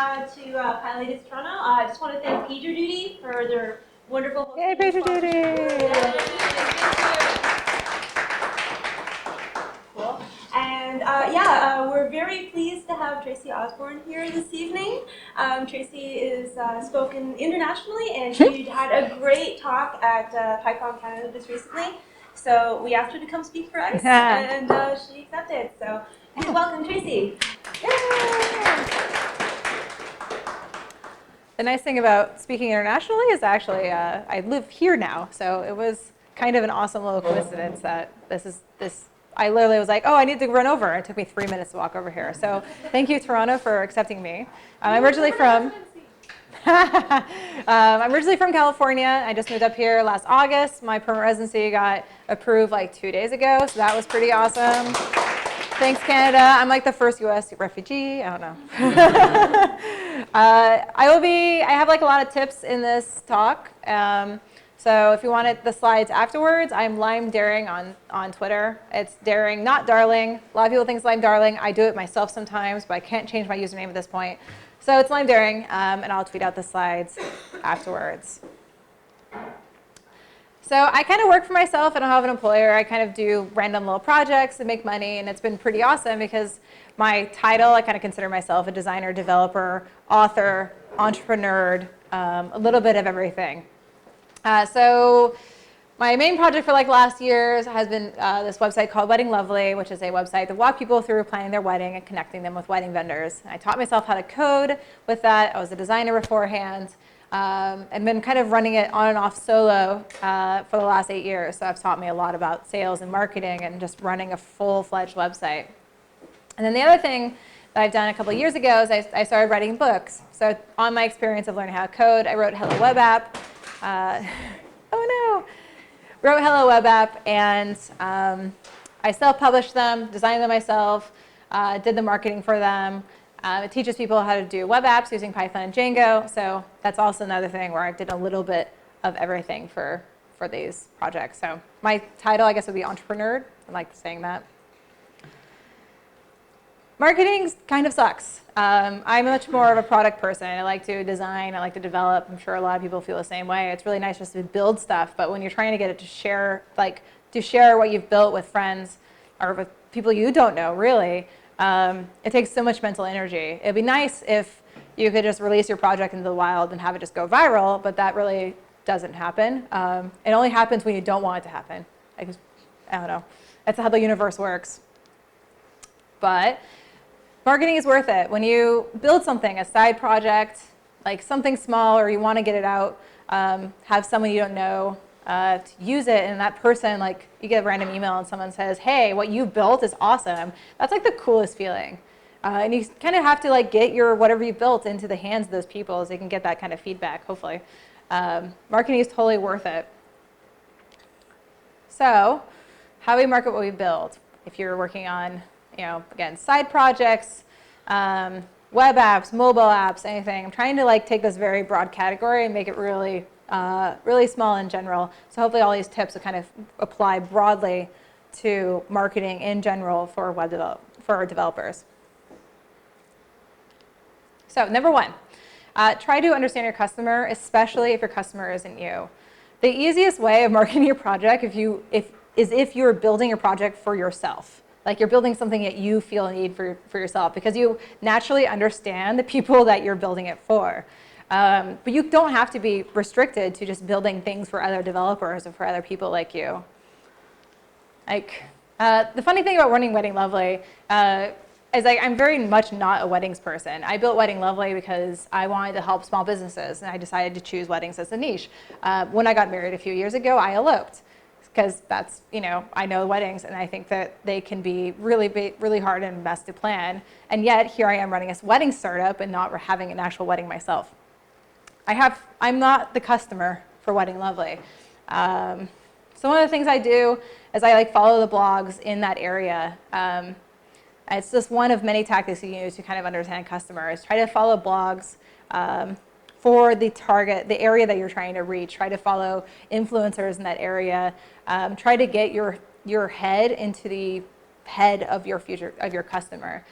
to PilotAce Toronto. I just want to thank PagerDuty for their wonderful hosting. Yay, PagerDuty! Cool. And we're very pleased to have Tracy Osborn here this evening. Tracy is spoken internationally, and she had a great talk at PyCon Canada just recently. So we asked her to come speak for us, and she accepted. So please welcome Tracy. The nice thing about speaking internationally is actually I live here now, so it was kind of an awesome little coincidence that this. I literally was like, oh, I need to run over. It took me 3 minutes to walk over here. So thank you, Toronto, for accepting me. I'm originally from California. I just moved up here last August. My permanent residency got approved like 2 days ago, so that was pretty awesome. Thanks, Canada. I'm like the first U.S. refugee. I don't know. I have like a lot of tips in this talk. So if you wanted the slides afterwards, I'm Lime Daring on Twitter. It's Daring, not Darling. A lot of people think it's Lime Darling. I do it myself sometimes, but I can't change my username at this point. So it's Lime Daring, and I'll tweet out the slides afterwards. So I kind of work for myself. I don't have an employer. I kind of do random little projects and make money, and it's been pretty awesome because my title, I kind of consider myself a designer, developer, author, entrepreneur, a little bit of everything. So my main project for like last year has been this website called Wedding Lovely, which is a website to walk people through planning their wedding and connecting them with wedding vendors. I taught myself how to code with that. I was a designer beforehand, and been kind of running it on and off solo for the last 8 years. So I've taught me a lot about sales and marketing and just running a full-fledged website. And then the other thing that I've done a couple of years ago is I started writing books. So on my experience of learning how to code, I wrote Hello Web App. Wrote Hello Web App, and I self-published them, designed them myself, did the marketing for them. It teaches people how to do web apps using Python and Django, so that's also another thing where I did a little bit of everything for these projects. So my title, I guess, would be entrepreneur. I like saying that. Marketing kind of sucks. I'm much more of a product person. I like to design, I like to develop. I'm sure a lot of people feel the same way. It's really nice just to build stuff, but when you're trying to get it to share, what you've built with friends or with people you don't know, really, it takes so much mental energy. It'd be nice if you could just release your project into the wild and have it just go viral, but that really doesn't happen. It only happens when you don't want it to happen. I don't know. That's how the universe works. But marketing is worth it. When you build something, a side project, like something small, or you want to get it out, have someone you don't know to use it, and that person, like, you get a random email and someone says, hey, what you built is awesome. That's like the coolest feeling. And you kind of have to like get your whatever you built into the hands of those people so they can get that kind of feedback, hopefully. Marketing is totally worth it. So how do we market what we build? If you're working on, again, side projects, web apps, mobile apps, anything. I'm trying to like take this very broad category and make it really, really small in general. So hopefully all these tips will kind of apply broadly to marketing in general for for developers. So number one, try to understand your customer, especially if your customer isn't you. The easiest way of marketing your project is if you're building your project for yourself. Like you're building something that you feel a need for yourself because you naturally understand the people that you're building it for. But you don't have to be restricted to just building things for other developers or for other people like you. Like the funny thing about running Wedding Lovely is I'm very much not a weddings person. I built Wedding Lovely because I wanted to help small businesses, and I decided to choose weddings as a niche. When I got married a few years ago, I eloped. Because that's, I know weddings, and I think that they can be really hard and mess to plan. And yet, here I am running a wedding startup and not having an actual wedding myself. I'm not the customer for Wedding Lovely. So one of the things I do is I follow the blogs in that area. It's just one of many tactics you can use to kind of understand customers. Try to follow blogs for the area that you're trying to reach. Try to follow influencers in that area. Try to get your head into the head of your customer.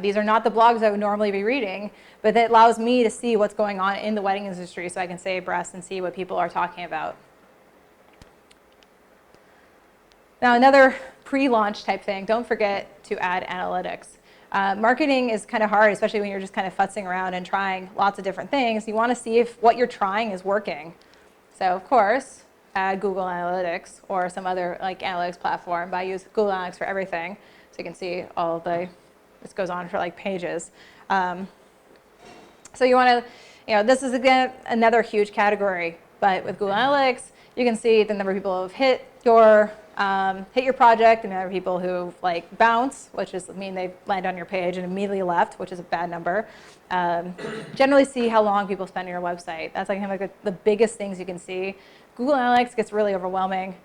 these are not the blogs I would normally be reading, but it allows me to see what's going on in the wedding industry so I can stay abreast and see what people are talking about. Now, another pre-launch type thing, don't forget to add analytics. Marketing is kind of hard, especially when you're just kind of futzing around and trying lots of different things. You want to see if what you're trying is working. So, of course, add Google Analytics or some other like analytics platform, but I use Google Analytics for everything. So you can see all of this goes on for like pages. So you want to, this is again another huge category, but with Google Analytics, you can see the number of people who have hit your project, and the number of people who like bounce, which is mean they land on your page and immediately left, which is a bad number. Generally see how long people spend on your website. That's like, kind of like the biggest things you can see. Google Analytics gets really overwhelming.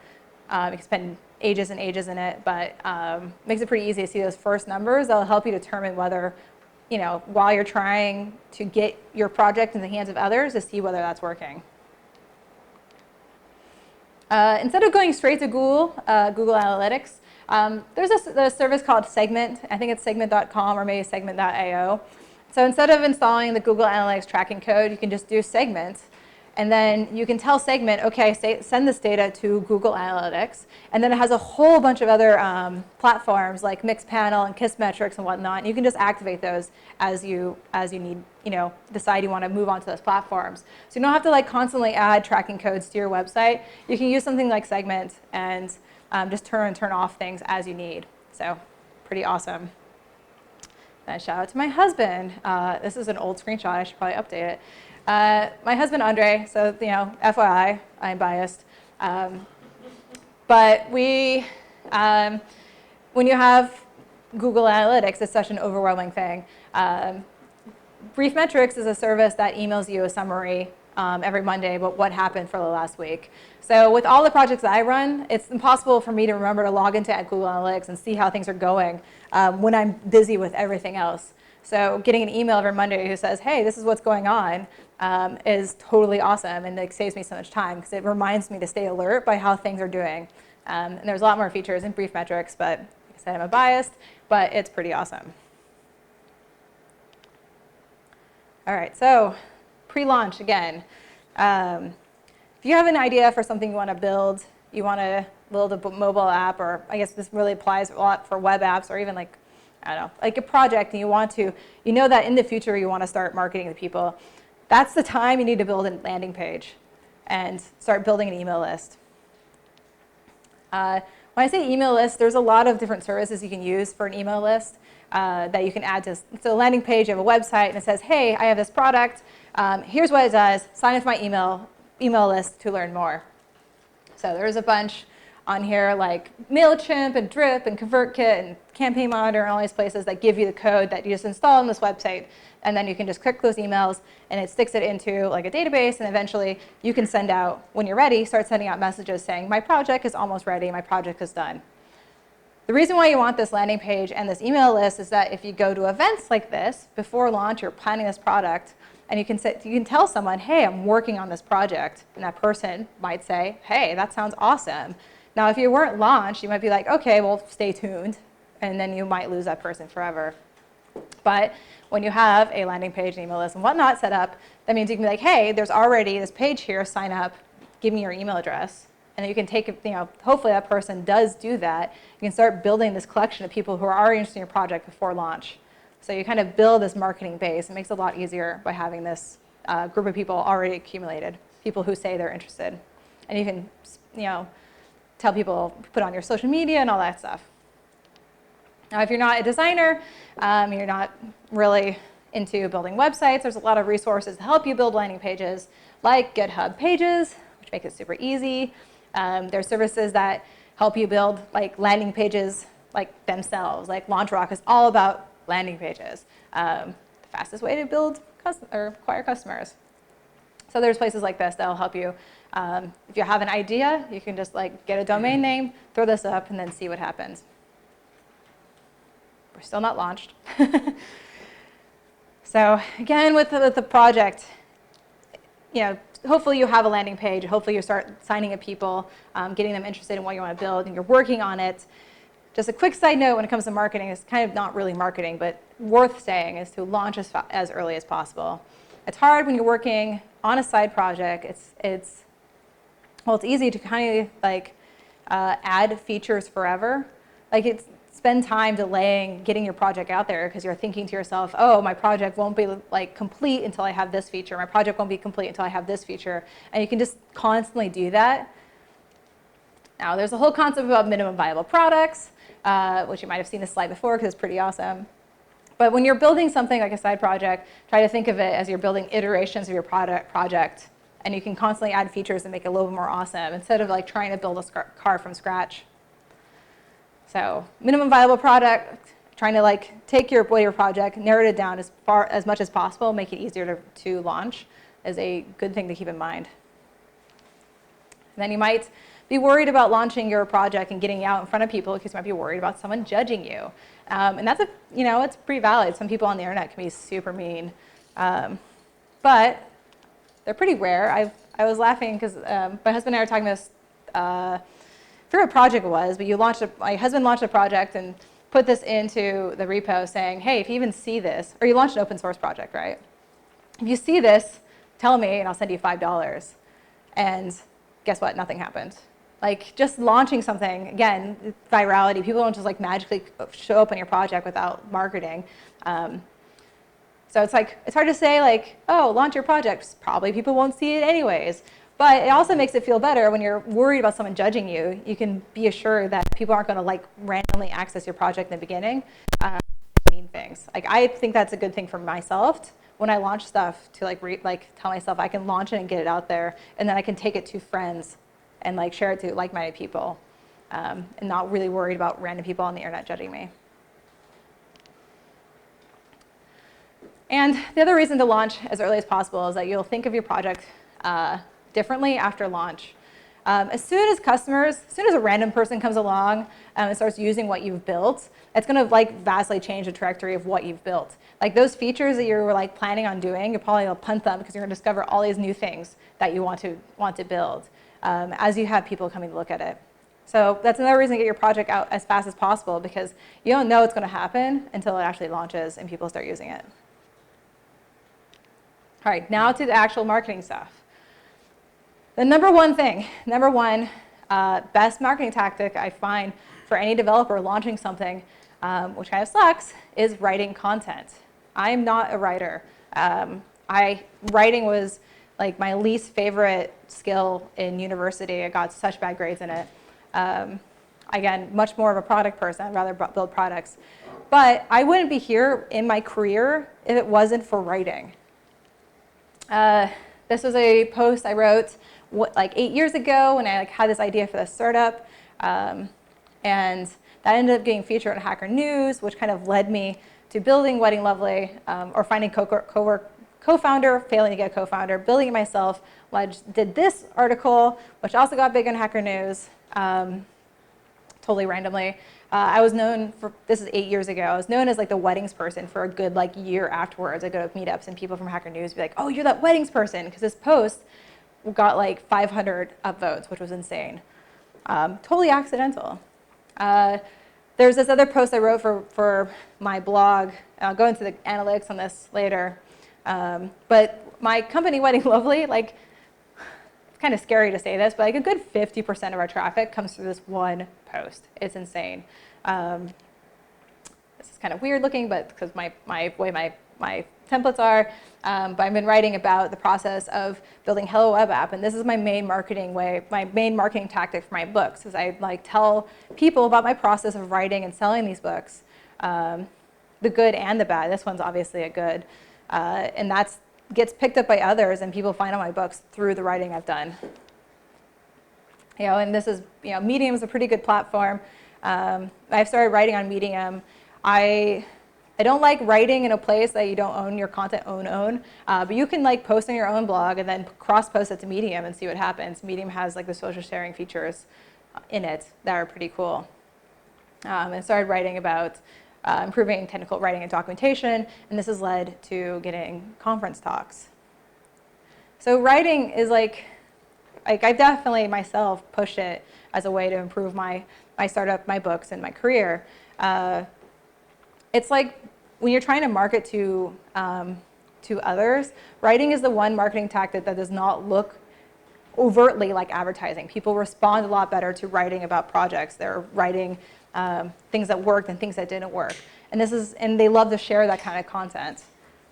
You can spend ages and ages in it, but makes it pretty easy to see those first numbers. That'll help you determine whether, while you're trying to get your project in the hands of others, to see whether that's working. Instead of going straight to Google Analytics, there's a service called Segment. I think it's segment.com or maybe segment.io. So instead of installing the Google Analytics tracking code, you can just do Segment. And then you can tell Segment, okay, send this data to Google Analytics. And then it has a whole bunch of other platforms like Mixpanel and Kissmetrics and whatnot. And you can just activate those as you need, decide you want to move on to those platforms. So you don't have to like constantly add tracking codes to your website. You can use something like Segment and just turn and turn off things as you need. So pretty awesome. And shout out to my husband. This is an old screenshot. I should probably update it. My husband, Andre, so, FYI, I'm biased. But when you have Google Analytics, it's such an overwhelming thing. Briefmetrics is a service that emails you a summary every Monday about what happened for the last week. So with all the projects that I run, it's impossible for me to remember to log into Google Analytics and see how things are going when I'm busy with everything else. So getting an email every Monday who says, hey, this is what's going on, is totally awesome, and it saves me so much time because it reminds me to stay alert by how things are doing. And there's a lot more features in Briefmetrics, but like I said, I'm biased, but it's pretty awesome. All right, so pre-launch again. If you have an idea for something you want to build a mobile app, or I guess this really applies a lot for web apps, or even like, I don't know, like a project, and you know that in the future you want to start marketing to people, that's the time you need to build a landing page and start building an email list. When I say email list, there's a lot of different services you can use for an email list that you can add to. So a landing page, you have a website, and it says, hey, I have this product. Here's what it does. Sign up for my email list to learn more. So there's a bunch on here like MailChimp and Drip and ConvertKit and Campaign Monitor and all these places that give you the code that you just install on this website. And then you can just click those emails and it sticks it into like a database, and eventually you can send out, when you're ready, start sending out messages saying, my project is almost ready, my project is done. The reason why you want this landing page and this email list is that if you go to events like this, before launch, you're planning this product, and you can tell someone, hey, I'm working on this project, and that person might say, hey, that sounds awesome. Now, if you weren't launched, you might be like, okay, well, stay tuned, and then you might lose that person forever. But when you have a landing page, an email list, and whatnot set up, that means you can be like, hey, there's already this page here, sign up, give me your email address. And then you can take, hopefully that person does do that. You can start building this collection of people who are already interested in your project before launch. So you kind of build this marketing base. It makes it a lot easier by having this group of people already accumulated, people who say they're interested. And you can, tell people, put on your social media and all that stuff. Now, if you're not a designer, you're not really into building websites, there's a lot of resources to help you build landing pages, like GitHub Pages, which make it super easy. There's services that help you build like landing pages like themselves. Like LaunchRock is all about landing pages. The fastest way to build or acquire customers. So there's places like this that'll help you. If you have an idea, you can just like get a domain name, throw this up, and then see what happens. We're still not launched. So again, with the project, hopefully you have a landing page. Hopefully you start signing up people, getting them interested in what you want to build, and you're working on it. just a quick side note when it comes to marketing, it's kind of not really marketing, but worth saying, is to launch as early as possible. It's hard when you're working on a side project. It's easy to kind of like add features forever. Like spend time delaying getting your project out there because you're thinking to yourself, oh, my project won't be like complete until I have this feature. My project won't be complete until I have this feature. And you can just constantly do that. Now, there's a whole concept about minimum viable products, which you might have seen this slide before because it's pretty awesome. But when you're building something like a side project, try to think of it as you're building iterations of your project, and you can constantly add features and make it a little bit more awesome instead of like trying to build a car from scratch. So minimum viable product, trying to like take your project, narrow it down as much as possible, make it easier to launch is a good thing to keep in mind. And then you might be worried about launching your project and getting it out in front of people because you might be worried about someone judging you. And that's it's pretty valid. Some people on the internet can be super mean, but they're pretty rare. I was laughing because my husband and I were talking about this, I forget what project it was, but my husband launched a project and put this into the repo saying, hey, if you even see this, or you launched an open source project, right? If you see this, tell me and I'll send you $5. And guess what? Nothing happened. Like just launching something, again, virality, people don't just like magically show up on your project without marketing. So it's hard to say like, oh, launch your project. Probably people won't see it anyways. But it also makes it feel better when you're worried about someone judging you. You can be assured that people aren't going to like randomly access your project in the beginning. Mean things. Like I think that's a good thing for myself when I launch stuff to tell myself I can launch it and get it out there, and then I can take it to friends and like share it to like-minded people, and not really worried about random people on the internet judging me. And the other reason to launch as early as possible is that you'll think of your project differently after launch. As soon as a random person comes along and starts using what you've built, it's going to like vastly change the trajectory of what you've built. Like those features that you were like planning on doing, you're probably going to punt them because you're going to discover all these new things that you want to build as you have people coming to look at it. So that's another reason to get your project out as fast as possible, because you don't know what's going to happen until it actually launches and people start using it. All right, now to the actual marketing stuff. The number one best marketing tactic I find for any developer launching something, which kind of sucks, is writing content. I'm not a writer. Writing was like my least favorite skill in university. I got such bad grades in it. Again, much more of a product person. I'd rather build products. But I wouldn't be here in my career if it wasn't for writing. This was a post I wrote like 8 years ago when I had this idea for the startup, and that ended up getting featured on Hacker News, which kind of led me to building Wedding Lovely, or finding co-founder, failing to get a co-founder, building it myself. Did this article, which also got big on Hacker News, totally randomly. I was known for, this is 8 years ago, I was known as like the weddings person for a good like year afterwards. I go to meetups and people from Hacker News would be like, oh, you're that weddings person, because this post got like 500 upvotes, which was insane. Totally accidental. There's this other post I wrote for my blog, and I'll go into the analytics on this later. But my company, Wedding Lovely, like, it's kind of scary to say this, but like a good 50% of our traffic comes through this one post. It's insane. This is kind of weird looking, but because my way my templates are, but I've been writing about the process of building Hello Web App, and this is my main marketing tactic for my books, is I like tell people about my process of writing and selling these books, the good and the bad. This one's obviously a good, and that gets picked up by others, and people find out my books through the writing I've done. And this is, Medium is a pretty good platform. I've started writing on Medium. I don't like writing in a place that you don't own your content, but you can like post on your own blog and then cross-post it to Medium and see what happens. Medium has like the social sharing features in it that are pretty cool. And started writing about improving technical writing and documentation, and this has led to getting conference talks. So writing is like I definitely myself push it as a way to improve my my startup, my books, and my career. It's like when you're trying to market to others, writing is the one marketing tactic that does not look overtly like advertising. People respond a lot better to writing about projects. They're writing things that worked and things that didn't work. And they love to share that kind of content.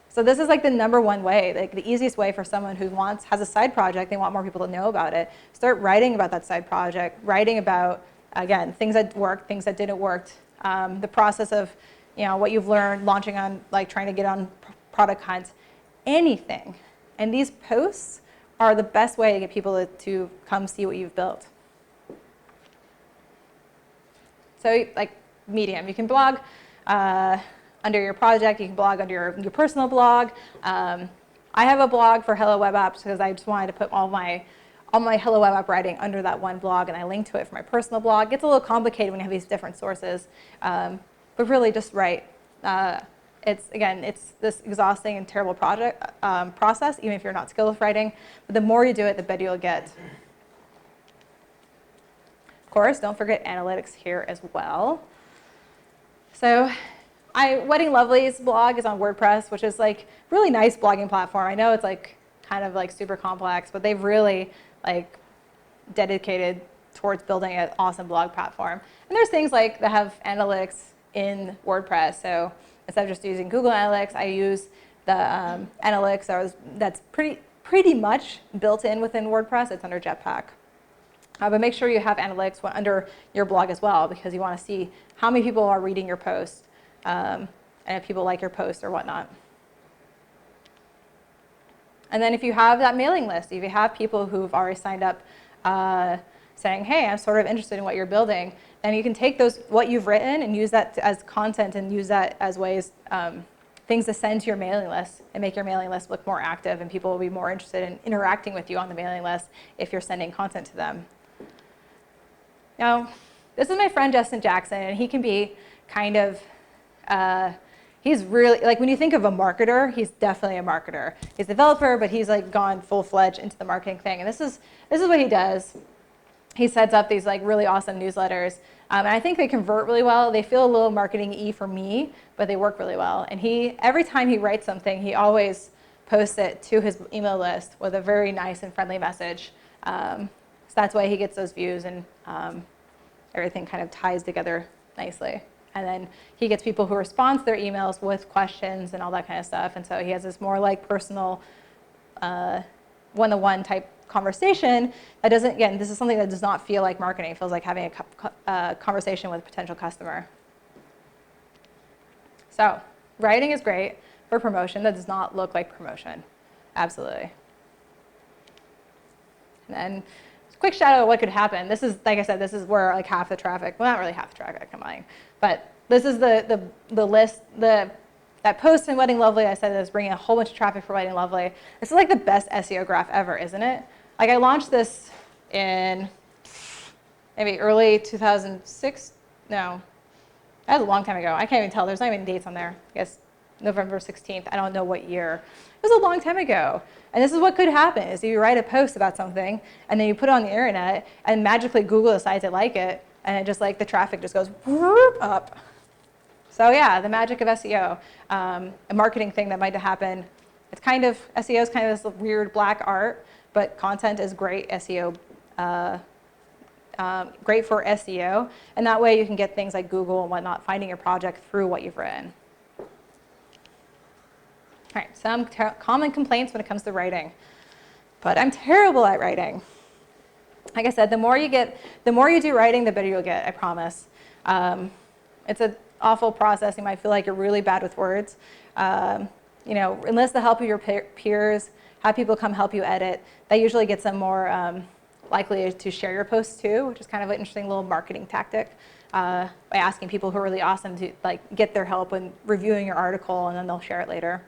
So this is like the number one way, like the easiest way for someone who has a side project, they want more people to know about it. Start writing about that side project, writing about, again, things that worked, things that didn't work, the process of, what you've learned, launching on, like trying to get on product hunts, anything. And these posts are the best way to get people to come see what you've built. So like Medium, you can blog under your project, you can blog under your personal blog. I have a blog for Hello Web Apps because I just wanted to put all my Hello Web App writing under that one blog, and I link to it for my personal blog. It gets a little complicated when you have these different sources, but really just write. It's this exhausting and terrible process, even if you're not skilled with writing. But the more you do it, the better you'll get. Of course, don't forget analytics here as well. So Wedding Lovely's blog is on WordPress, which is like really nice blogging platform. I know it's like kind of like super complex, but they've really like dedicated towards building an awesome blog platform. And there's things like that have analytics in WordPress. So instead of just using Google Analytics, I use the analytics that's pretty much built in within WordPress. It's under Jetpack. But make sure you have analytics under your blog as well, because you want to see how many people are reading your post, and if people like your post or whatnot. And then if you have that mailing list, if you have people who've already signed up saying, hey, I'm sort of interested in what you're building, then you can take what you've written and use that as content and use that as ways, things to send to your mailing list and make your mailing list look more active, and people will be more interested in interacting with you on the mailing list if you're sending content to them. Now, this is my friend Justin Jackson, and he can be kind of, he's really, like when you think of a marketer, he's definitely a marketer. He's a developer, but he's like gone full-fledged into the marketing thing. And this is what he does. He sets up these like really awesome newsletters. And I think they convert really well. They feel a little marketing-y for me, but they work really well. And every time he writes something, he always posts it to his email list with a very nice and friendly message. So that's why he gets those views, and everything kind of ties together nicely. And then he gets people who respond to their emails with questions and all that kind of stuff. And so he has this more like personal one-to-one type conversation that doesn't, again, this is something that does not feel like marketing. It feels like having a conversation with a potential customer. So writing is great for promotion. That does not look like promotion. Absolutely. And then quick shout out of what could happen. This is, like I said, this is where like half the traffic, well, not really half the traffic, I'm lying, but this is the list, that post in Wedding Lovely I said is bringing a whole bunch of traffic for Wedding Lovely. This is like the best SEO graph ever, isn't it? Like I launched this in maybe early 2006, no, that was a long time ago. I can't even tell, there's not even dates on there. I guess November 16th, I don't know what year. It was a long time ago. And this is what could happen, is you write a post about something, and then you put it on the internet, and magically Google decides they like it, and it just like the traffic just goes whoop up. So yeah, the magic of SEO. A marketing thing that might happen. It's kind of, SEO is kind of this weird black art, but content is great SEO, great for SEO. And that way you can get things like Google and whatnot, finding your project through what you've written. All right, some common complaints when it comes to writing, but I'm terrible at writing. Like I said, the more you do writing, the better you'll get, I promise. It's an awful process. You might feel like you're really bad with words. Enlist the help of your peers, have people come help you edit. That usually gets them more likely to share your posts too, which is kind of an interesting little marketing tactic. By asking people who are really awesome to like get their help when reviewing your article, and then they'll share it later.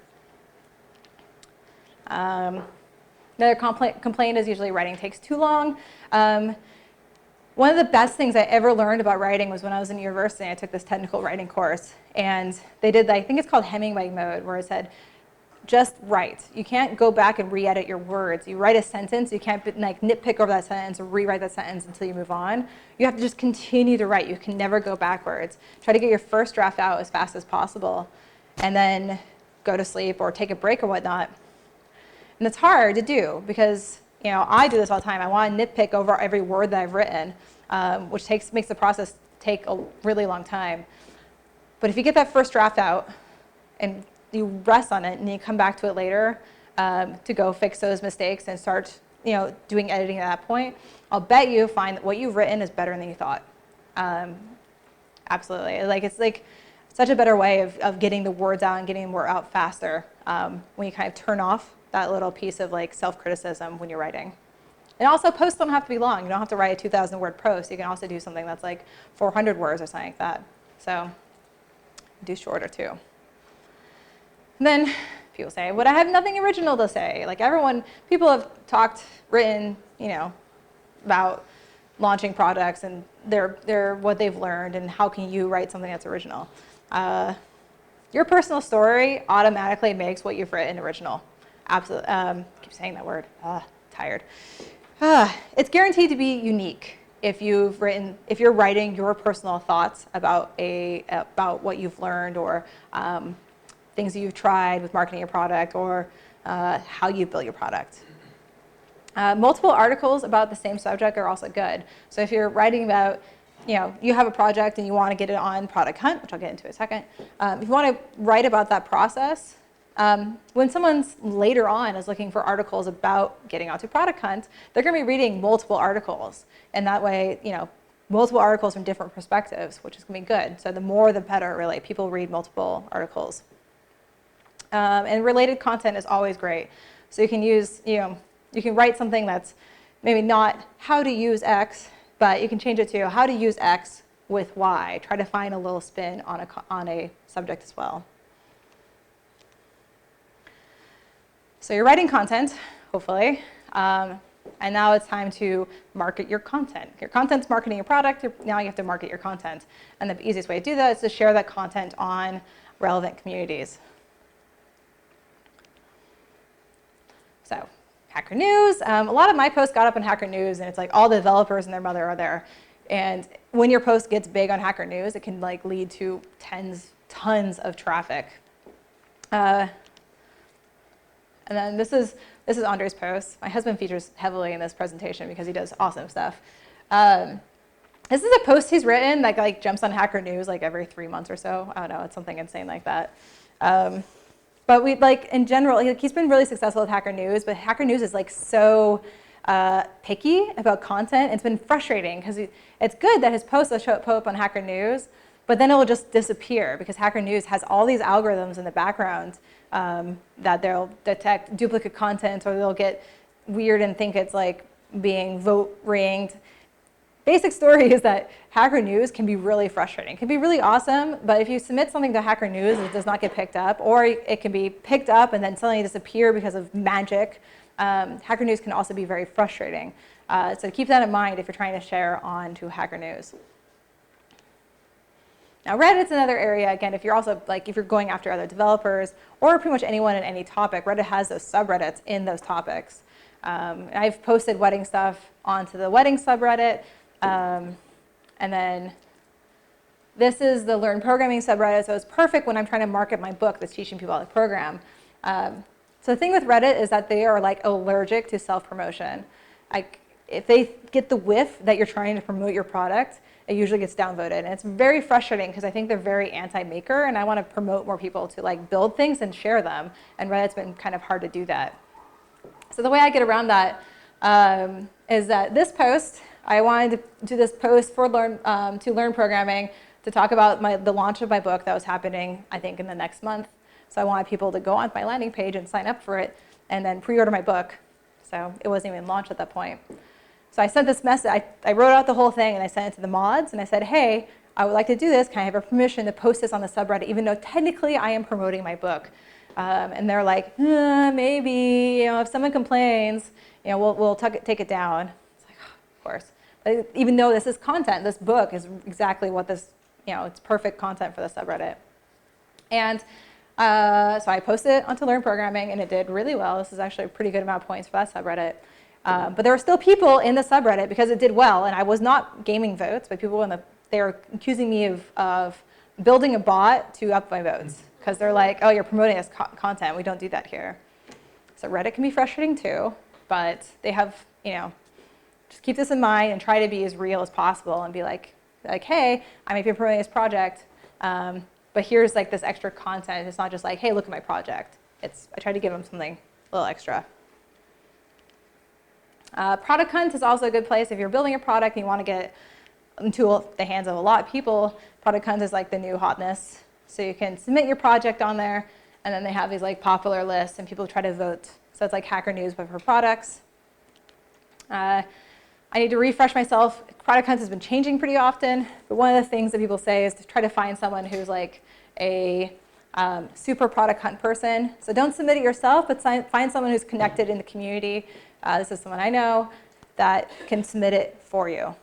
Another complaint is usually writing takes too long. One of the best things I ever learned about writing was when I was in university. I took this technical writing course, and they did, I think it's called Hemingway mode, where it said, just write. You can't go back and re-edit your words. You write a sentence, you can't like nitpick over that sentence or rewrite that sentence until you move on. You have to just continue to write. You can never go backwards. Try to get your first draft out as fast as possible and then go to sleep or take a break or whatnot. And it's hard to do because, I do this all the time. I want to nitpick over every word that I've written, which makes the process take a really long time. But if you get that first draft out and you rest on it and you come back to it later to go fix those mistakes and start, doing editing at that point, I'll bet you find that what you've written is better than you thought. Absolutely. It's like such a better way of getting the words out and getting them out faster when you kind of turn off that little piece of like self-criticism when you're writing. And also, posts don't have to be long. You don't have to write a 2,000-word post. You can also do something that's like 400 words or something like that. So do shorter too. And then people say, "But I have nothing original to say." Like people have written, about launching products and their what they've learned and how can you write something that's original. Your personal story automatically makes what you've written original. Absolutely. Keep saying that word. Tired. It's guaranteed to be unique if you're writing your personal thoughts about what you've learned or things that you've tried with marketing your product or how you build your product. Multiple articles about the same subject are also good. So if you're writing about, you have a project and you want to get it on Product Hunt, which I'll get into in a second. If you want to write about that process, when someone's later on is looking for articles about getting onto Product Hunt, they're going to be reading multiple articles. And that way, multiple articles from different perspectives, which is going to be good. So the more, the better, really. People read multiple articles. And related content is always great. So you can use, you can write something that's maybe not how to use X, but you can change it to how to use X with Y. Try to find a little spin on a subject as well. So you're writing content, hopefully, and now it's time to market your content. Your content's marketing your product, now you have to market your content. And the easiest way to do that is to share that content on relevant communities. So, Hacker News. A lot of my posts got up in Hacker News, and it's like all the developers and their mother are there. And when your post gets big on Hacker News, it can like lead to tons of traffic. And then this is Andre's post. My husband features heavily in this presentation because he does awesome stuff. This is a post he's written that like jumps on Hacker News like every 3 months or so. I don't know, it's something insane like that. But in general, he's been really successful with Hacker News, but Hacker News is like so picky about content. It's been frustrating because it's good that his posts will show up on Hacker News, but then it will just disappear because Hacker News has all these algorithms in the background that they'll detect duplicate content or they'll get weird and think it's like being vote ranked. Basic story is that Hacker News can be really frustrating. It can be really awesome, but if you submit something to Hacker News and it does not get picked up, or it can be picked up and then suddenly disappear because of magic, Hacker News can also be very frustrating. So keep that in mind if you're trying to share on to Hacker News. Now Reddit's another area, again, if you're going after other developers or pretty much anyone in any topic, Reddit has those subreddits in those topics. I've posted wedding stuff onto the wedding subreddit. And then this is the Learn Programming subreddit, so it's perfect when I'm trying to market my book that's teaching people how to program. So the thing with Reddit is that they are like allergic to self-promotion. If they get the whiff that you're trying to promote your product, it usually gets downvoted. And it's very frustrating because I think they're very anti-maker and I want to promote more people to like build things and share them. And Reddit's been kind of hard to do that. So the way I get around that is that this post, I wanted to do this post for Learn Programming to talk about the launch of my book that was happening, I think, in the next month. So I wanted people to go on my landing page and sign up for it and then pre-order my book. So it wasn't even launched at that point. So I sent this message, I wrote out the whole thing and I sent it to the mods and I said, hey, I would like to do this. Can I have your permission to post this on the subreddit, even though technically I am promoting my book? And they're like, maybe, if someone complains, we'll take it down. It's like, oh, of course. But even though this is content, this book is exactly what this, it's perfect content for the subreddit. And So I posted it onto Learn Programming, and it did really well. This is actually a pretty good amount of points for that subreddit. But there were still people in the subreddit because it did well, and I was not gaming votes, but people they were accusing me of building a bot to up my votes because they're like, oh, you're promoting this content. We don't do that here. So Reddit can be frustrating too, but they have, just keep this in mind and try to be as real as possible and be like, hey, I might be promoting this project, but here's like this extra content. It's not just like, hey, look at my project. I try to give them something a little extra. Product Hunt is also a good place if you're building a product and you want to get into the hands of a lot of people. Product Hunt is like the new hotness. So you can submit your project on there, and then they have these like popular lists, and people try to vote. So it's like Hacker News, but for products. I need to refresh myself. Product Hunt has been changing pretty often, but one of the things that people say is to try to find someone who's like a super Product Hunt person. So don't submit it yourself, but find someone who's connected in the community. This is someone I know that can submit it for you.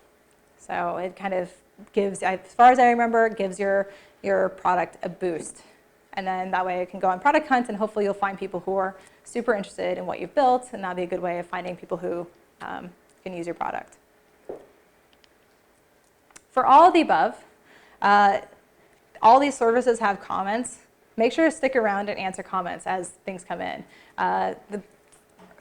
So it kind of gives, as far as I remember, it gives your product a boost. And then that way it can go on Product Hunt, and hopefully you'll find people who are super interested in what you've built, and that'll be a good way of finding people who can use your product. For all of the above, all these services have comments. Make sure to stick around and answer comments as things come in.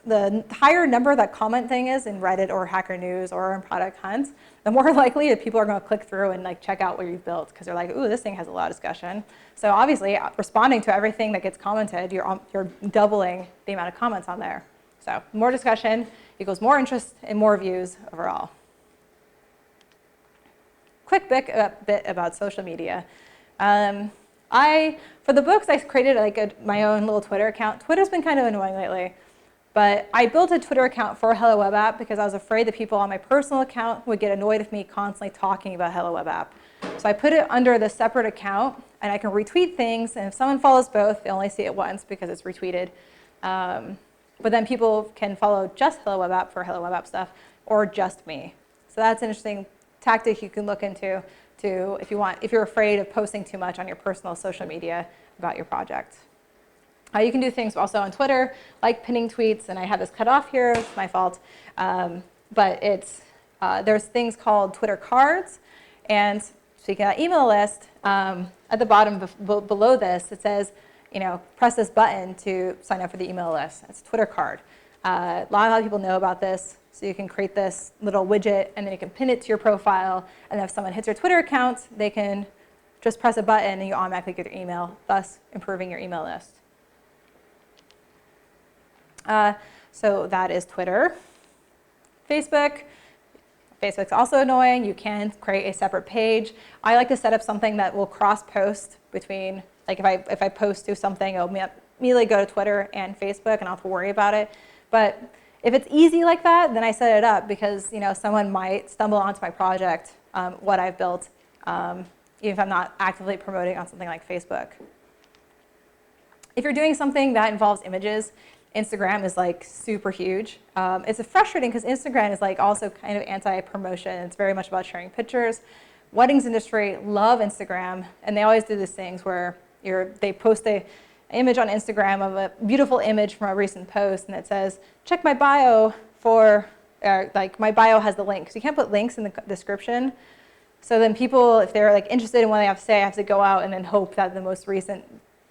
The higher number that comment thing is in Reddit or Hacker News or in Product Hunt, the more likely that people are going to click through and like check out what you've built because they're like, ooh, this thing has a lot of discussion. So obviously, responding to everything that gets commented, you're doubling the amount of comments on there. So more discussion equals more interest and more views overall. Quick bit about social media. For the books, I created like my own little Twitter account. Twitter's been kind of annoying lately. But I built a Twitter account for Hello Web App because I was afraid that people on my personal account would get annoyed with me constantly talking about Hello Web App. So I put it under the separate account, and I can retweet things. And if someone follows both, they only see it once because it's retweeted. But then people can follow just Hello Web App for Hello Web App stuff, or just me. So that's an interesting tactic you can look into if you're afraid of posting too much on your personal social media about your project. You can do things also on Twitter, like pinning tweets, and I have this cut off here, it's my fault. But there's things called Twitter cards, and speaking of that email list, at the bottom below this, it says, press this button to sign up for the email list. It's a Twitter card. A lot of people know about this, so you can create this little widget, and then you can pin it to your profile, and if someone hits your Twitter account, they can just press a button, and you automatically get their email, thus improving your email list. So that is Twitter. Facebook's also annoying. You can create a separate page. I like to set up something that will cross-post between, like if I post to something, it'll immediately go to Twitter and Facebook, and I don't have to worry about it. But if it's easy like that, then I set it up because someone might stumble onto my project, what I've built, even if I'm not actively promoting on something like Facebook. If you're doing something that involves images, Instagram is like super huge. It's frustrating because Instagram is like also kind of anti-promotion. It's very much about sharing pictures. Weddings industry love Instagram, and they always do these things where they post an image on Instagram of a beautiful image from a recent post, and it says, check my bio for, like my bio has the link. Because you can't put links in the description. So then people, if they're like interested in what they have to say, have to go out and then hope that the most recent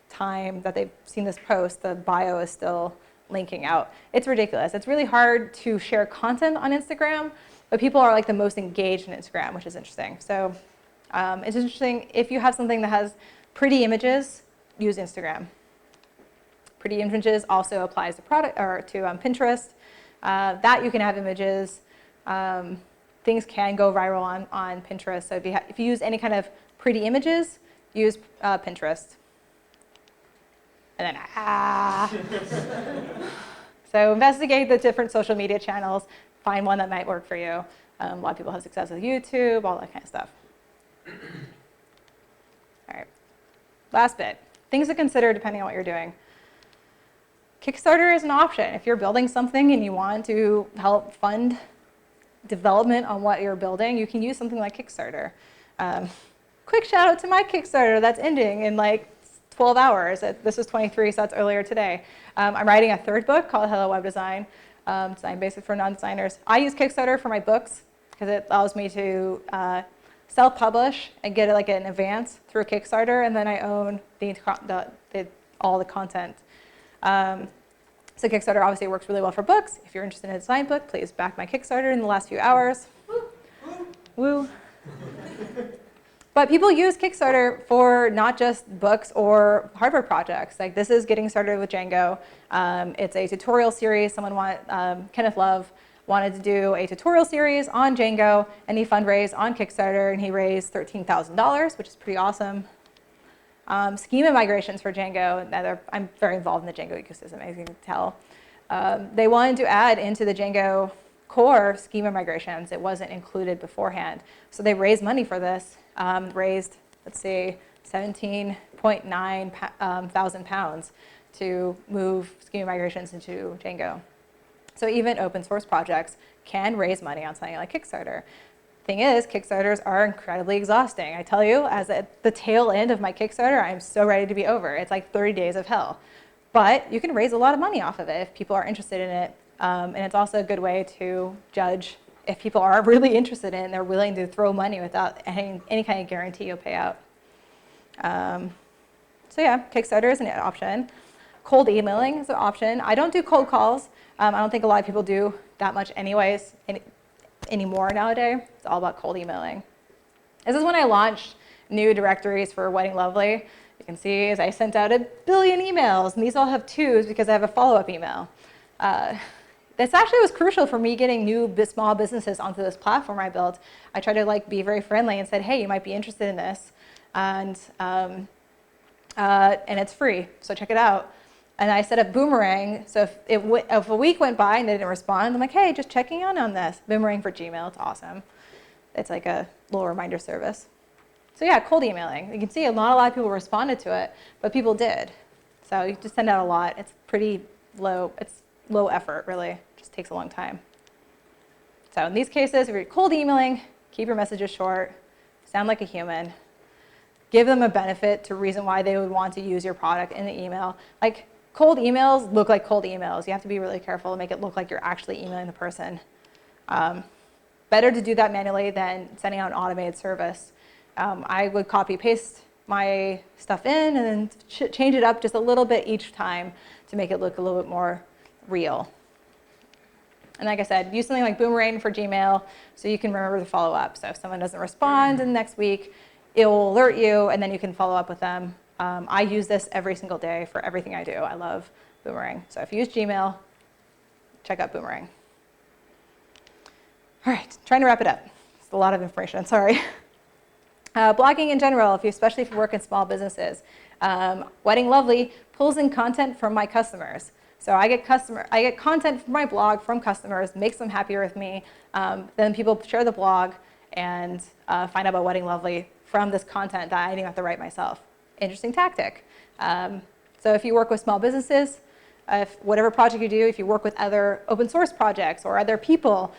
time that they've seen this post, the bio is still linking out. It's ridiculous. It's really hard to share content on Instagram, but people are like the most engaged in Instagram, which is interesting. So it's interesting if you have something that has pretty images, use Instagram. Pretty images also applies to Pinterest. That you can have images. Things can go viral on Pinterest. So if you use any kind of pretty images, use Pinterest. And then, So investigate the different social media channels. Find one that might work for you. A lot of people have success with YouTube, all that kind of stuff. All right. Last bit. Things to consider depending on what you're doing. Kickstarter is an option. If you're building something and you want to help fund development on what you're building, you can use something like Kickstarter. Quick shout out to my Kickstarter that's ending in like 12 hours. This was 23, so that's earlier today. I'm writing a third book called Hello Web Design, Design Basics for Non-Designers. I use Kickstarter for my books because it allows me to self-publish and get like an advance through a Kickstarter, and then I own all the content. So Kickstarter obviously works really well for books. If you're interested in a design book, please back my Kickstarter in the last few hours. Woo. But people use Kickstarter for not just books or hardware projects. Like this is Getting Started with Django. It's a tutorial series. Kenneth Love wanted to do a tutorial series on Django, and he fundraised on Kickstarter, and he raised $13,000, which is pretty awesome. Schema migrations for Django. I'm very involved in the Django ecosystem, as you can tell. They wanted to add into the Django core schema migrations. It wasn't included beforehand. So they raised money for this, raised, let's see, 17.9 thousand pounds to move schema migrations into Django. So even open source projects can raise money on something like Kickstarter. Thing is, Kickstarters are incredibly exhausting. I tell you, as at the tail end of my Kickstarter, I'm so ready to be over. It's like 30 days of hell. But you can raise a lot of money off of it if people are interested in it. And it's also a good way to judge if people are really interested in it and they're willing to throw money without any kind of guarantee you'll pay out. So yeah, Kickstarter is an option. Cold emailing is an option. I don't do cold calls. I don't think a lot of people do that much anyways anymore nowadays. It's all about cold emailing. This is when I launched new directories for Wedding Lovely. You can see as I sent out 1 billion emails, and these all have 2s because I have a follow-up email. This actually was crucial for me getting new small businesses onto this platform I built. I tried to be very friendly and said, hey, you might be interested in this, and it's free, so check it out. And I set up Boomerang, so if a week went by and they didn't respond, I'm like, hey, just checking on this. Boomerang for Gmail, it's awesome. It's like a little reminder service. So yeah, cold emailing. You can see not a lot of people responded to it, but people did. So you just send out a lot. It's pretty low. It's low effort, really. It just takes a long time. So in these cases, if you're cold emailing, keep your messages short, sound like a human, give them a benefit to reason why they would want to use your product in the email. Like cold emails look like cold emails. You have to be really careful to make it look like you're actually emailing the person. Better to do that manually than sending out an automated service. I would copy paste my stuff in and then change it up just a little bit each time to make it look a little bit more real. And like I said, use something like Boomerang for Gmail so you can remember to follow up. So if someone doesn't respond in the next week, it will alert you and then you can follow up with them. I use this every single day for everything I do. I love Boomerang. So if you use Gmail, check out Boomerang. All right, trying to wrap it up. It's a lot of information, sorry. Blogging in general, especially if you work in small businesses. Wedding Lovely pulls in content from my customers. So I get content from my blog from customers, makes them happier with me. Then people share the blog and find out about Wedding Lovely from this content that I didn't have to write myself. Interesting tactic. So if you work with small businesses, whatever project you do, if you work with other open source projects or other people,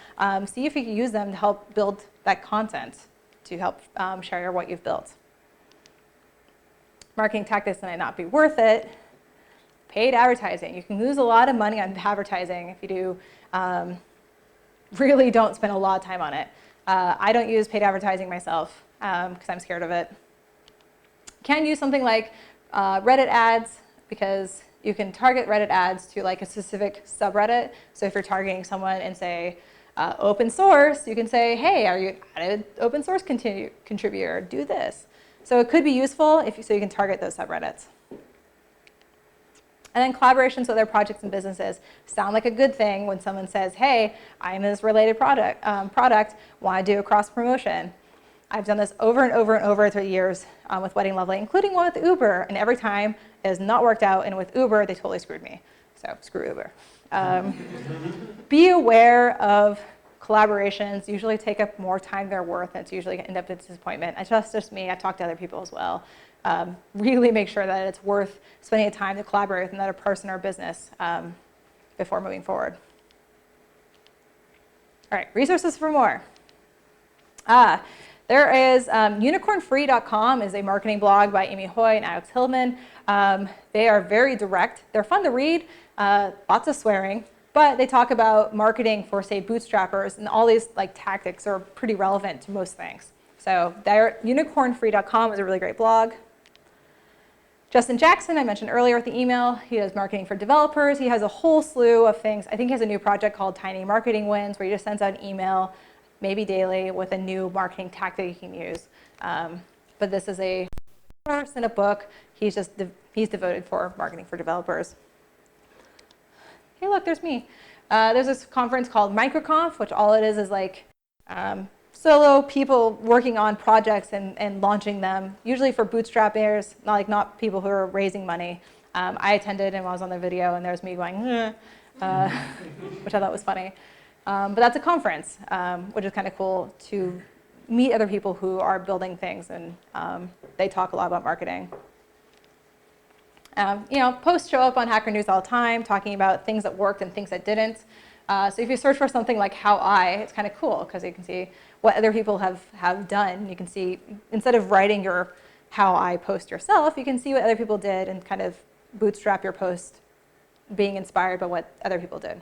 see if you can use them to help build that content to help share what you've built. Marketing tactics might not be worth it. Paid advertising. You can lose a lot of money on advertising if you do really don't spend a lot of time on it. I don't use paid advertising myself because I'm scared of it. Can use something like Reddit ads because you can target Reddit ads to like a specific subreddit. So if you're targeting someone and say open source, you can say, hey, are you an open source contributor? Do this. So it could be useful so you can target those subreddits. And then collaborations with other projects and businesses sound like a good thing when someone says, hey, I'm in this related product, want to do a cross promotion. I've done this over and over and over through the years with Wedding Lovely, including one with Uber, and every time it has not worked out, and with Uber, they totally screwed me. So screw Uber. Be aware of collaborations. Usually take up more time than they're worth, and it's usually end up in disappointment. It's just me. I've talked to other people as well. Really make sure that it's worth spending time to collaborate with another person or business before moving forward. All right, resources for more. There is unicornfree.com is a marketing blog by Amy Hoy and Alex Hillman. They are very direct. They're fun to read, lots of swearing, but they talk about marketing for, say, bootstrappers, and all these like tactics are pretty relevant to most things. So unicornfree.com is a really great blog. Justin Jackson, I mentioned earlier with the email, he does marketing for developers. He has a whole slew of things. I think he has a new project called Tiny Marketing Wins, where he just sends out an email, maybe daily, with a new marketing tactic you can use. But this is a course and a book. He's devoted for marketing for developers. Hey, look, there's me. There's this conference called MicroConf, which all it is like solo people working on projects and launching them, usually for bootstrappers, not people who are raising money. I attended and I was on the video, and there's me going, which I thought was funny. But that's a conference, which is kind of cool to meet other people who are building things, and they talk a lot about marketing. Posts show up on Hacker News all the time, talking about things that worked and things that didn't. So if you search for something like how it's kind of cool, because you can see what other people have done. You can see, instead of writing your how I post yourself, you can see what other people did and kind of bootstrap your post being inspired by what other people did.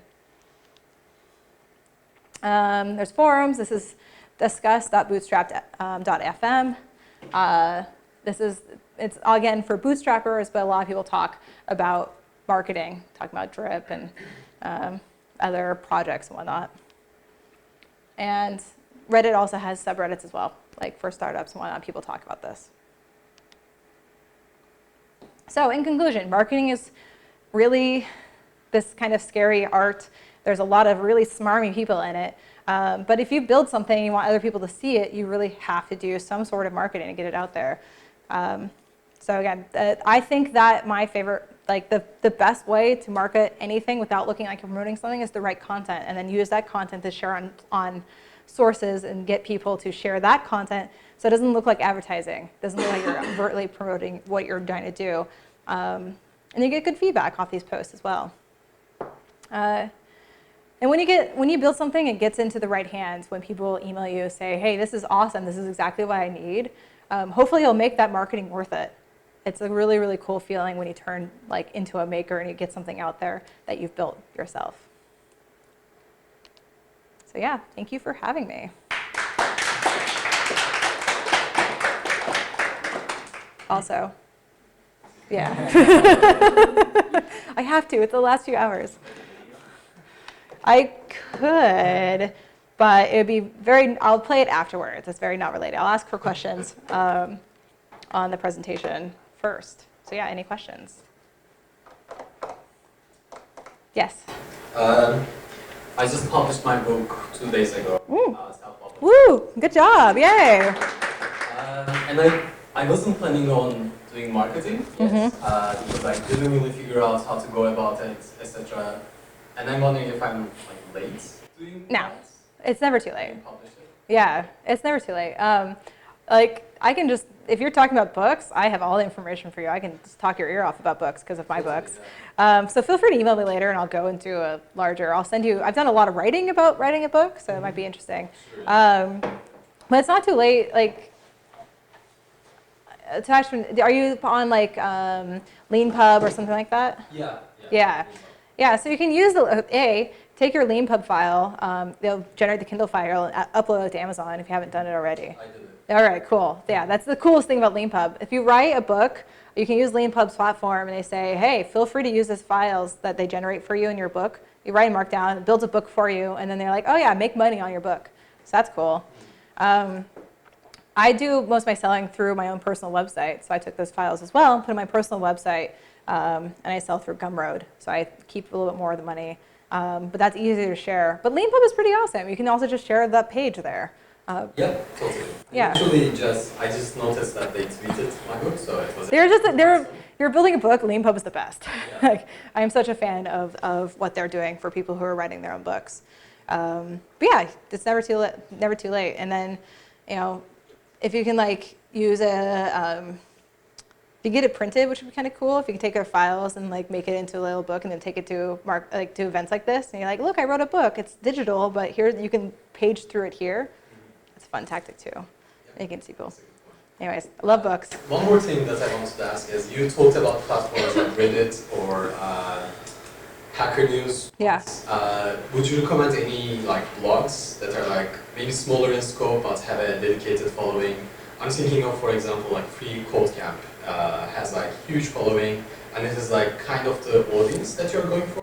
There's forums. This is discuss.bootstrap.fm. It's again for bootstrappers, but a lot of people talk about marketing, talking about drip and other projects and whatnot. And Reddit also has subreddits as well, like for startups and whatnot. People talk about this. So in conclusion, marketing is really this kind of scary art. There's a lot of really smarmy people in it. But if you build something and you want other people to see it, you really have to do some sort of marketing to get it out there. So again, I think that my favorite, like the best way to market anything without looking like you're promoting something is the right content, and then use that content to share on sources and get people to share that content so it doesn't look like advertising. It doesn't look like you're overtly promoting what you're trying to do. And you get good feedback off these posts as well. And when you build something, it gets into the right hands. When people email you, say, hey, this is awesome, this is exactly what I need, hopefully you'll make that marketing worth it. It's a really, really cool feeling when you turn into a maker and you get something out there that you've built yourself. So yeah, thank you for having me. Also, yeah. I have to, it's the last few hours. I could, but it would be I'll play it afterwards. It's very not related. I'll ask for questions on the presentation first. So yeah, any questions? Yes? I just published my book 2 days ago. Self-published. Woo, good job, yay. And I wasn't planning on doing marketing because I didn't really figure out how to go about it, etc. And I'm wondering if I'm late doing No, it's never too late. publish it. Yeah, it's never too late. I can just, if you're talking about books, I have all the information for you. I can just talk your ear off about books because of my books. So feel free to email me later and I'll go into a larger, I've done a lot of writing about writing a book, so it might be interesting. But it's not too late. Are you on LeanPub or something like that? Yeah, so you can use take your LeanPub file, they'll generate the Kindle file and upload it to Amazon if you haven't done it already. I did it. All right, cool. Yeah, that's the coolest thing about LeanPub. If you write a book, you can use LeanPub's platform and they say, hey, feel free to use these files that they generate for you in your book. You write a markdown, it builds a book for you, and then they're like, oh yeah, make money on your book. So that's cool. I do most of my selling through my own personal website, so I took those files as well, put in my personal website, and I sell through Gumroad, so I keep a little bit more of the money. But that's easier to share. But LeanPub is pretty awesome. You can also just share that page there. Yeah, totally. Yeah. Actually, I just noticed that they tweeted my book, so it was. You're building a book. LeanPub is the best. Yeah. I am such a fan of what they're doing for people who are writing their own books. But yeah, it's never too late. And then, if you can use if you get it printed, which would be kind of cool, if you can take their files and make it into a little book and then take it to to events like this, and you're like, look, I wrote a book. It's digital, but here you can page through it here. It's a fun tactic too. Yeah. You can see people. Anyways, I love books. One more thing that I wanted to ask is you talked about platforms like Reddit or Hacker News. Yeah. Would you recommend any like blogs that are like maybe smaller in scope but have a dedicated following? I'm thinking of, for example, like Free Code Camp has like huge following, and it is like kind of the audience that you're going for.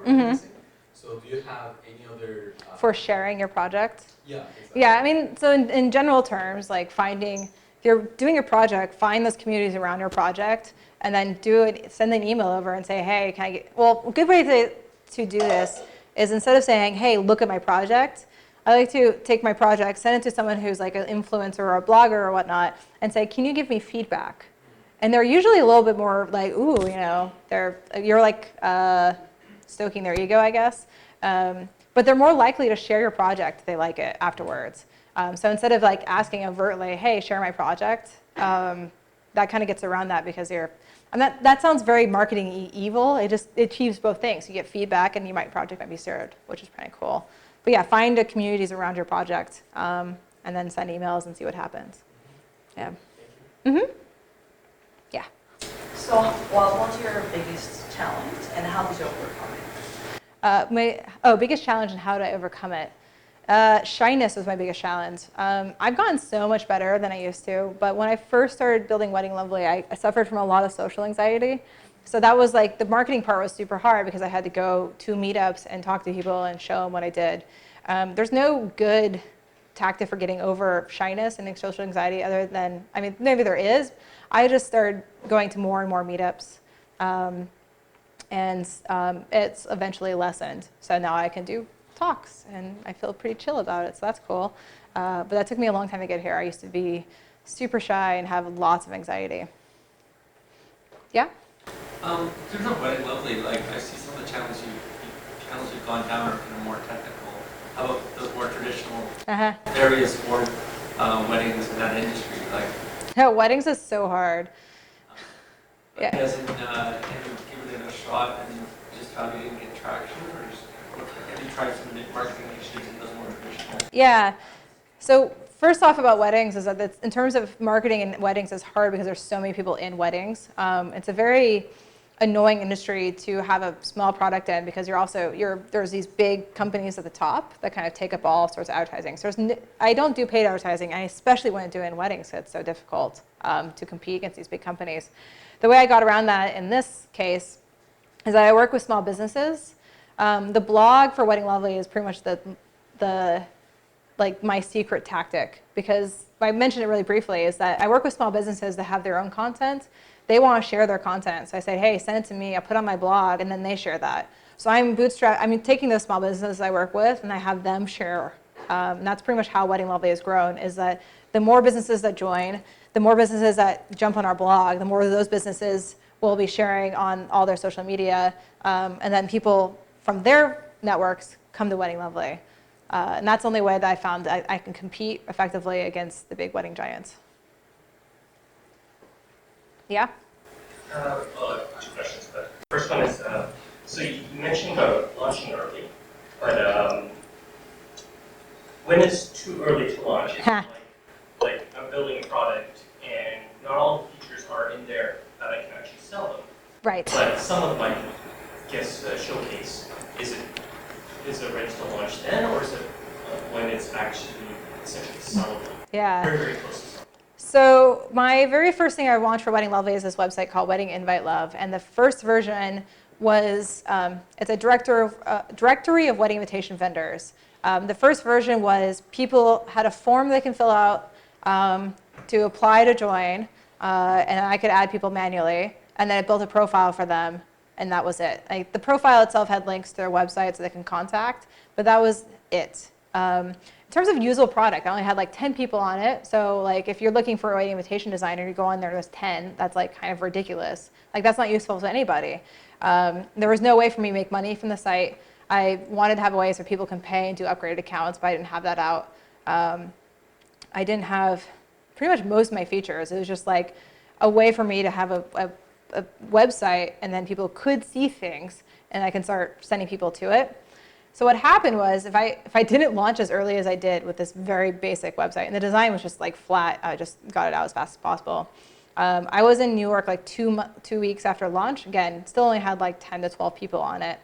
So do you have any other For sharing your project? Yeah. Exactly. Yeah, I mean, so in general terms, like finding, if you're doing a project, find those communities around your project, and then send an email over and say, hey, can I get, well, a good way to do this is instead of saying, hey, look at my project, I like to take my project, send it to someone who's like an influencer or a blogger or whatnot, and say, can you give me feedback? And they're usually a little bit more like, ooh, you know, you're like stoking their ego, I guess. But they're more likely to share your project if they like it afterwards. So instead of like asking overtly, hey, share my project, that kind of gets around that because that sounds very marketing evil. It achieves both things. You get feedback and your project might be served, which is pretty cool. But yeah, find the communities around your project and then send emails and see what happens. Yeah. Yeah. So, well, what's your biggest challenge and how did you overcome it? Biggest challenge and how to overcome it. Shyness was my biggest challenge. I've gotten so much better than I used to, but when I first started building Wedding Lovely, I suffered from a lot of social anxiety. So that was like, the marketing part was super hard because I had to go to meetups and talk to people and show them what I did. There's no good tactic for getting over shyness and social anxiety other than, I mean, maybe there is. I just started going to more and more meetups. And it's eventually lessened. So now I can do talks and I feel pretty chill about it, so that's cool. But that took me a long time to get here. I used to be super shy and have lots of anxiety. Yeah? In terms of Wedding Lovely, like I see some of the channels you've gone down are kind of more technical. How about those more traditional areas for weddings in that industry? Like, weddings is so hard. Yeah. Can you give it a shot and just how you didn't get traction, or just have you tried some marketing initiatives in those more traditional? Yeah. So first off about weddings is that in terms of marketing in weddings is hard because there's so many people in weddings. It's a very annoying industry to have a small product in because there's these big companies at the top that kind of take up all sorts of advertising. So I don't do paid advertising. I especially wouldn't do it in weddings because it's so difficult to compete against these big companies. The way I got around that in this case is that I work with small businesses. The blog for Wedding Lovely is pretty much like my secret tactic because I mentioned it really briefly is that I work with small businesses that have their own content. They want to share their content. So I say, hey, send it to me. I put it on my blog and then they share that. So I'm taking those small businesses I work with and I have them share. And that's pretty much how Wedding Lovely has grown is that the more businesses that join, the more businesses that jump on our blog, the more of those businesses will be sharing on all their social media. And then people from their networks come to Wedding Lovely. And that's the only way that I found that I can compete effectively against the big wedding giants. Yeah? Two questions. But first one is, so you mentioned about launching early, but when is too early to launch? Is it like I'm building a product and not all the features are in there that I can actually sell them. Right. But some of my, showcase, is it ready to launch then, or is it when it's actually essentially sellable? Yeah. Very, very close to sellable. So my very first thing I launched for Wedding Lovely is this website called Wedding Invite Love. And the first version was, it's a directory of wedding invitation vendors. The first version was people had a form they can fill out to apply to join, and I could add people manually. And then it built a profile for them, and that was it. The profile itself had links to their website so they can contact, but that was it. In terms of usable product, I only had like 10 people on it. So like if you're looking for a wedding invitation designer, you go on there and there's 10, that's like kind of ridiculous. Like that's not useful to anybody. There was no way for me to make money from the site. I wanted to have a way so people can pay and do upgraded accounts, but I didn't have that out. I didn't have pretty much most of my features. It was just like a way for me to have a website and then people could see things and I can start sending people to it. So what happened was if I didn't launch as early as I did with this very basic website, and the design was just like flat, I just got it out as fast as possible. I was in New York like 2 weeks after launch. Again, still only had like 10 to 12 people on it.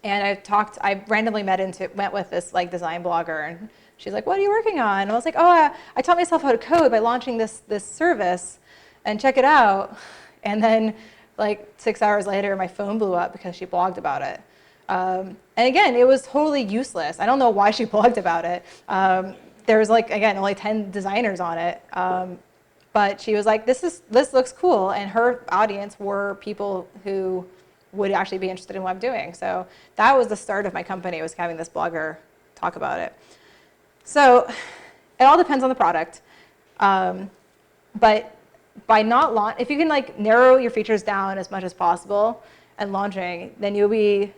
And I randomly went with this like design blogger, and she's like, what are you working on? And I was like, oh, I taught myself how to code by launching this service, and check it out. And then like 6 hours later, my phone blew up because she blogged about it. And again, it was totally useless. I don't know why she blogged about it. There was like, again, only 10 designers on it. But she was like, this looks cool. And her audience were people who would actually be interested in what I'm doing. So that was the start of my company, was having this blogger talk about it. So it all depends on the product. But by not if you can like narrow your features down as much as possible and launching, then you'll be,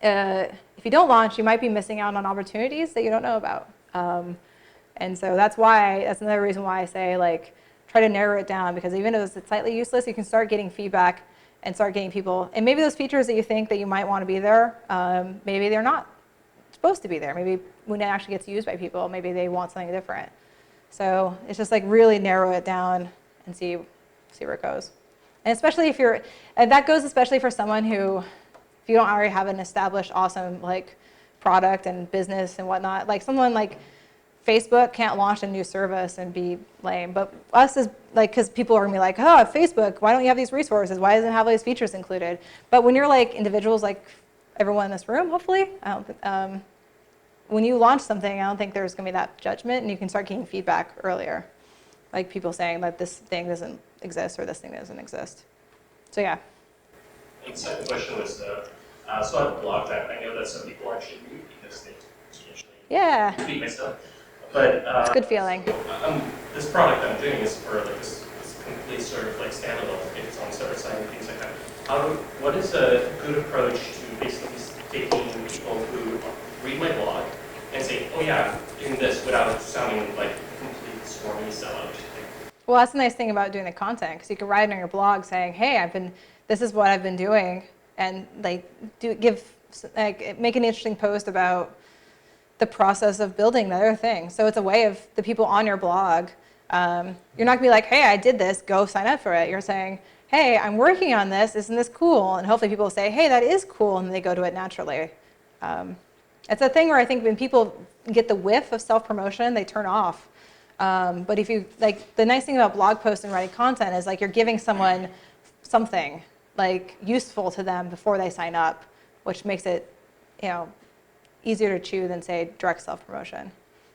if you don't launch, you might be missing out on opportunities that you don't know about. And so that's another reason why I say like, try to narrow it down, because even if it's slightly useless, you can start getting feedback and start getting people, and maybe those features that you think that you might want to be there, maybe they're not supposed to be there. Maybe when it actually gets used by people, maybe they want something different. So it's just like really narrow it down and see where it goes. And especially and that goes especially for someone who, if you don't already have an established awesome like product and business and whatnot, like someone like Facebook can't launch a new service and be lame, but us is like, because people are gonna be like, oh, Facebook, why don't you have these resources? Why doesn't it have all these features included? But when you're like individuals, like everyone in this room, hopefully, when you launch something, I don't think there's gonna be that judgment, and you can start getting feedback earlier, like people saying that this thing doesn't exist or this thing doesn't exist. So yeah. And the second question was, so I have a blog that I know that some people actually read because they usually read my stuff. But it's a good feeling. This product I'm doing is for like this complete sort of like standalone. It's on server side and things like that. What is a good approach to basically taking people who read my blog and say, oh yeah, I'm doing this, without sounding like a complete swarmy sellout? Well, that's the nice thing about doing the content, because you can write on your blog saying, hey, this is what I've been doing, and like make an interesting post about the process of building the other thing. So it's a way of the people on your blog, you're not gonna be like, hey, I did this, go sign up for it. You're saying, hey, I'm working on this, isn't this cool? And hopefully people say, hey, that is cool, and they go to it naturally. It's a thing where I think when people get the whiff of self-promotion, they turn off. But if you, like, the nice thing about blog posts and writing content is like you're giving someone something like useful to them before they sign up, which makes it, easier to chew than say direct self-promotion.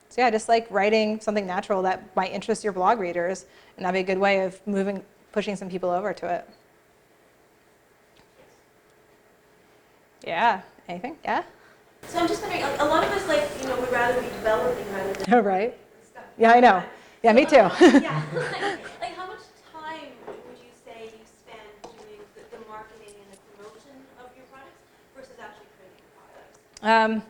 So yeah, just like writing something natural that might interest your blog readers, and that'd be a good way of pushing some people over to it. Yeah, anything? Yeah? So I'm just wondering, a lot of us would rather be developing rather than Oh, right. Stuff. Yeah, I know. Yeah, me too. Yeah. Like how much time would you say you spend doing the marketing and the promotion of your products versus actually creating the products?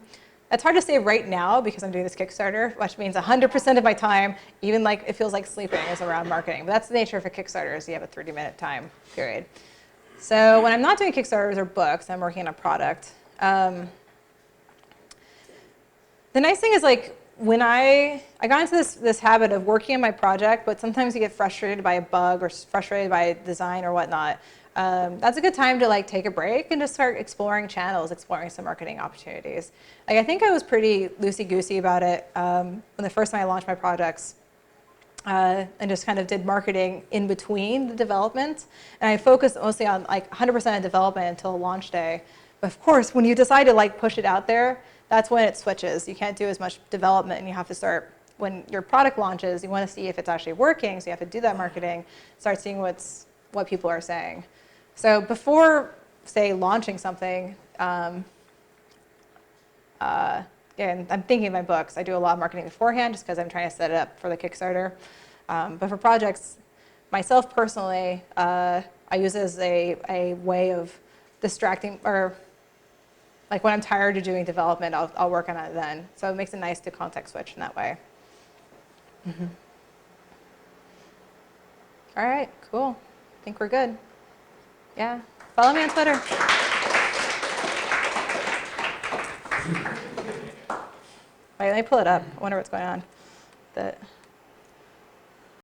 It's hard to say right now because I'm doing this Kickstarter, which means 100% of my time, even like it feels like sleeping, is around marketing. But that's the nature of a Kickstarter, is you have a 30-minute time period. So when I'm not doing Kickstarters or books, I'm working on a product. The nice thing is like when I got into this habit of working on my project, but sometimes you get frustrated by a bug or frustrated by a design or whatnot. That's a good time to like take a break and just start exploring channels, exploring some marketing opportunities. Like I think I was pretty loosey-goosey about it when the first time I launched my projects, and just kind of did marketing in between the development. And I focused mostly on like 100% of development until launch day. But of course, when you decide to like push it out there, that's when it switches. You can't do as much development, and you have to start, when your product launches, you want to see if it's actually working, so you have to do that marketing, start seeing what people are saying. So before, say, launching something, again, I'm thinking of my books. I do a lot of marketing beforehand just because I'm trying to set it up for the Kickstarter. But for projects, myself personally, I use it as a way of distracting, or like when I'm tired of doing development, I'll work on it then. So it makes it nice to context switch in that way. Mm-hmm. All right, cool. I think we're good. Yeah, follow me on Twitter. Wait, let me pull it up. I wonder what's going on.